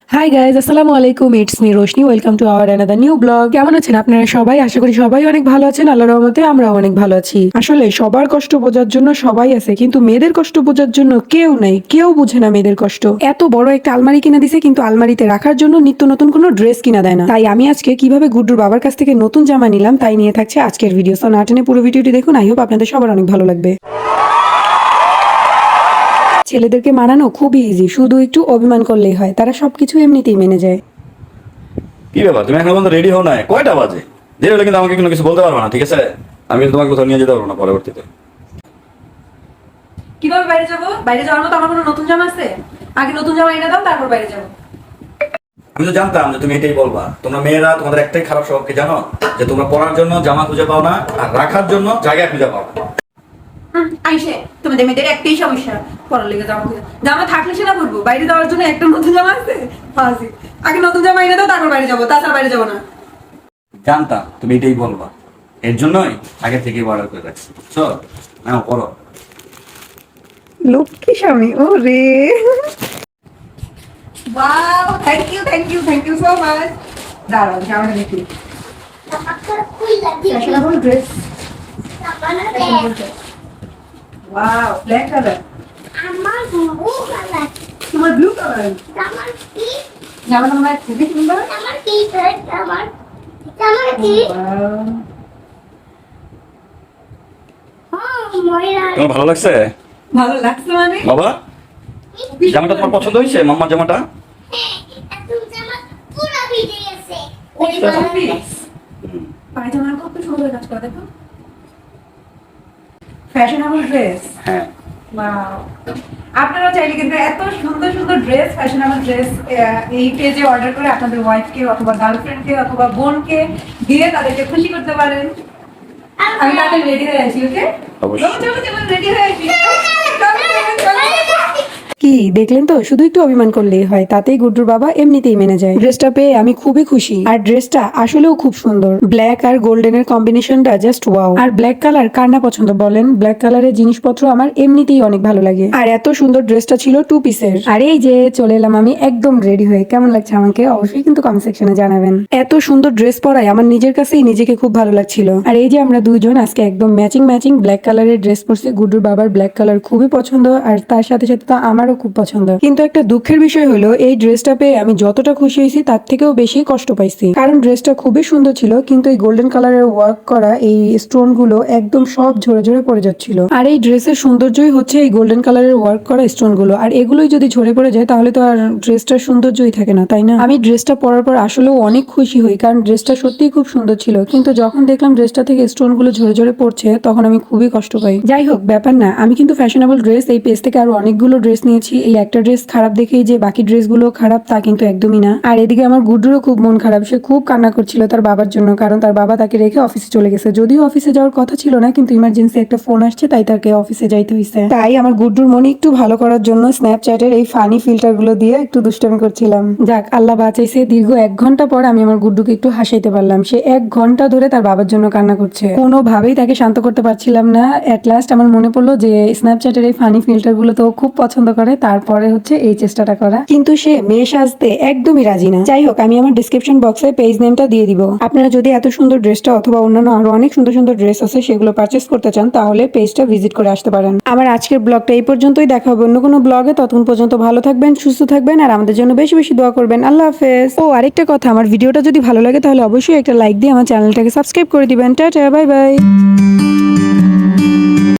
Hi guys, আসসালামু আলাইকুম। It's me Roshni. Welcome to our another new blog. কেমন আছেন আপনারা সবাই? আশা করি সবাই অনেক ভালো আছেন। আল্লাহর রহমতে আমরাও অনেক ভালো আছি। আসলে সবার কষ্ট বোঝার জন্য সবাই আছে, কিন্তু মেয়েদের কষ্ট বোঝার জন্য কেউ নেই। কেউ বুঝে না মেয়েদের কষ্ট। এত বড় একটা আলমারি কিনে দিছে, কিন্তু আলমারিতে রাখার জন্য নিত্য নতুন কোনো ড্রেস কিনা দেয় না। তাই আমি আজকে কিভাবে গুড্ডুর বাবার কাছ থেকে নতুন জামা নিলাম তাই নিয়ে থাকছে আজকের ভিডিও। সো না টেনে পুরো ভিডিওটি দেখুন। আই হোপ আপনাদের সবার অনেক ভালো লাগবে। ছেলেদেরকে মানানো খুবই ইজি, শুধু একটু অভিমান করলেই হয়, তারা সবকিছু এমনিতেই মেনে যায়। কি ব্যাপার, তুমি এখন পর্যন্ত রেডি হও নাই? কয়টা বাজে? দেরি হলে কিন্তু আমাকে কোনো কিছু বলতে পারবে না, ঠিক আছে? আমি কিন্তু তোমাকে কোথাও নিয়ে যেতে পারবো না পরবর্তীতে। কিভাবে বাইরে যাবো? বাইরে যাওয়ার মতো আমার কোনো নতুন জামা আছে? আগে নতুন জামা এনে দাও, তারপর বাইরে যাবো। আমি তো জানতাম যে তুমি এটাই বলবা। তোমরা মেয়েরা তোমাদের একটাই খারাপ স্বভাব কি জানো? যে তোমরা পড়ার জন্য জামা খুঁজে পাও না, আর রাখার জন্য জায়গা খুঁজে পাও না। আইসে তোমাদের মেয়েদের একটাই সমস্যা, পড়ার লেগে জামা খুঁজে। জামা থাকলে সেটা পরবো, বাইরে যাওয়ার জন্য একটা নতুন জামা আছে। ফাঁসি। আগে নতুন জামা এনে দাও, তারপর বাইরে যাবো, তাছাড়া বাইরে যাবো না। জানতাম তুমি এটাই বলবা, এর জন্যই আগে থেকেই অর্ডার করে রাখছি, বুঝছো? নাও পড়ো। লক্ষ্মী স্বামী, ও রে। Wow, thank you so much. দাঁড়াও, জামাটা দেখি। Fashionable dress. Wow, black colour. তোমার ব্লু কালার। জামা তোমার খুবই সুন্দর। তোমার ভালো লাগছে? ভালো লাগছে মানে? বাবা, জামাটা তোমার পছন্দ হয়েছে? মাম্মার জামাটা? পায়জামার কত সুন্দর কাজ করা, দেখো। Fashionable dress. হ্যাঁ। ওয়াও, আপনারা চাইলে কিন্তু এত সুন্দর সুন্দর ড্রেস, ফ্যাশনেবল ড্রেস এই পেজে অর্ডার করে আপনাদের ওয়াইফকে অথবা গার্লফ্রেন্ডকে অথবা বোনকে দিয়ে তাদেরকে খুশি করতে পারেন। আমি তাদের রেডি হয়ে আছি, ওকে? অবশ্যই। চলো রেডি হয়ে আছি। চলো। কি দেখলেন তো, শুধু একটু অভিমান করলেই হয়, তাতেই গুড্ডুর বাবা এমনিতেই মেনে যায়। ড্রেসটা পেয়ে আমি খুবই খুশি, আর ড্রেসটা আসলেও খুব সুন্দর। ব্ল্যাক আর গোল্ডেনের কম্বিনেশনটা জাস্ট ওয়াও। আর ব্ল্যাক কালার কার না পছন্দ বলেন? ব্ল্যাক কালারের জিনিসপত্র আমার এমনিতেই অনেক ভালো লাগে। আর এত সুন্দর ড্রেসটা ছিল 2 পিসের। আর এই যে চলে এলাম আমি একদম রেডি হয়ে। কেমন লাগছে আমাকে অবশ্যই কিন্তু কমেন্ট সেকশনে জানাবেন। এত সুন্দর ড্রেস পরায় আমার নিজের কাছেই নিজেকে খুব ভালো লাগছিল। আর এই যে আমরা দুইজন আজকে একদম ম্যাচিং ব্ল্যাক কালারের ড্রেস পরছি। গুড্ডুর বাবার ব্ল্যাক কালার খুবই পছন্দ, আর তার সাথে সাথে তো আমারও খুব পছন্দ। কিন্তু একটা দুঃখের বিষয় হলো, এই ড্রেসটা পেয়ে আমি যতটা খুশি হয়েছি তার থেকেও বেশি কষ্ট পাইছি। কারণ ড্রেসটা খুবই সুন্দর ছিল, কিন্তু এই গোল্ডেন কালারের ওয়ার্ক করা এই স্টোন গুলো একদম সব ঝরে ঝরে পড়ে যাচ্ছিল। আর এই ড্রেসের সৌন্দর্যই হচ্ছে এই গোল্ডেন কালারের ওয়ার্ক করা স্টোন গুলো, আর এগুলোই যদি ঝরে পড়ে যায় তাহলে তো আর ড্রেসটার সৌন্দর্যই থাকে না, তাই না? আমি ড্রেসটা পরার পর আসলেও অনেক খুশি হই, কারণ ড্রেসটা সত্যিই খুব সুন্দর ছিল। কিন্তু যখন দেখলাম ড্রেসটা থেকে স্টোন গুলো ঝরে ঝরে পড়ছে, তখন আমি খুবই কষ্ট পাই। যাই হোক, ব্যাপার না। আমি কিন্তু ফ্যাশনেবল ড্রেস এই পেজ থেকে আরো অনেকগুলো ড্রেস নিয়েছি। এই একটা ড্রেস খারাপ দেখেই যে বাকি ড্রেসগুলো খারাপ তা কিন্তু একদমই না। আর এদিকে আমার গুড্ডুরও খুব মন খারাপ, সে খুব কান্না করছিল তার বাবার জন্য, কারণ তার বাবা তাকে রেখে অফিসে চলে গেছে। যদিও অফিসে যাওয়ার কথা ছিল না, কিন্তু ইমার্জেন্সি একটা ফোন আসছে, তাই তাকে অফিসে যাইতে হয়েছে। তাই আমার গুড্ডুর মনে একটু ভালো করার জন্য স্ন্যাপচ্যাটের এই ফানি ফিল্টার গুলো দিয়ে একটু দুষ্টামি করছিলাম। যাক, আল্লাহ বাঁচাইছে। দীর্ঘ 1 ঘন্টা পর আমি আমার গুড্ডুকে একটু হাসাইতে পারলাম। সে 1 ঘন্টা ধরে তার বাবার জন্য কান্না করছে, কোনোভাবেই তাকে শান্ত করতে পারছিলাম না। এট লাস্ট আমার মনে পড়লো যে স্ন্যাপচ্যাটের এই ফানি ফিল্টার গুলো তো খুব পছন্দ করে, তারপরে হচ্ছে এই চেষ্টাটা করা। কিন্তু সে মেয়ে সাজতে একদমই রাজি না। যাই হোক, আমি আমার ডিসক্রিপশন বক্সে পেজ নেমটা দিয়ে দিব। আপনারা যদি এত সুন্দর ড্রেসটা অথবা অন্যান্য আরো অনেক সুন্দর সুন্দর ড্রেস আছে সেগুলো পারচেস করতে চান, তাহলে পেজটা ভিজিট করে আসতে পারেন। আমার আজকের ব্লগটা এই পর্যন্তই। দেখা হবে অন্য কোনো ব্লগে। ততক্ষণ পর্যন্ত ভালো থাকবেন, সুস্থ থাকবেন, আর আমাদের জন্য বেশি বেশি দোয়া করবেন। আল্লাহ হাফেজ। ও আরেকটা কথা, আমার ভিডিওটা যদি ভালো লাগে তাহলে অবশ্যই একটা লাইক দিয়ে আমার চ্যানেলটাকে সাবস্ক্রাইব করে দিবেন। Tata, bye bye.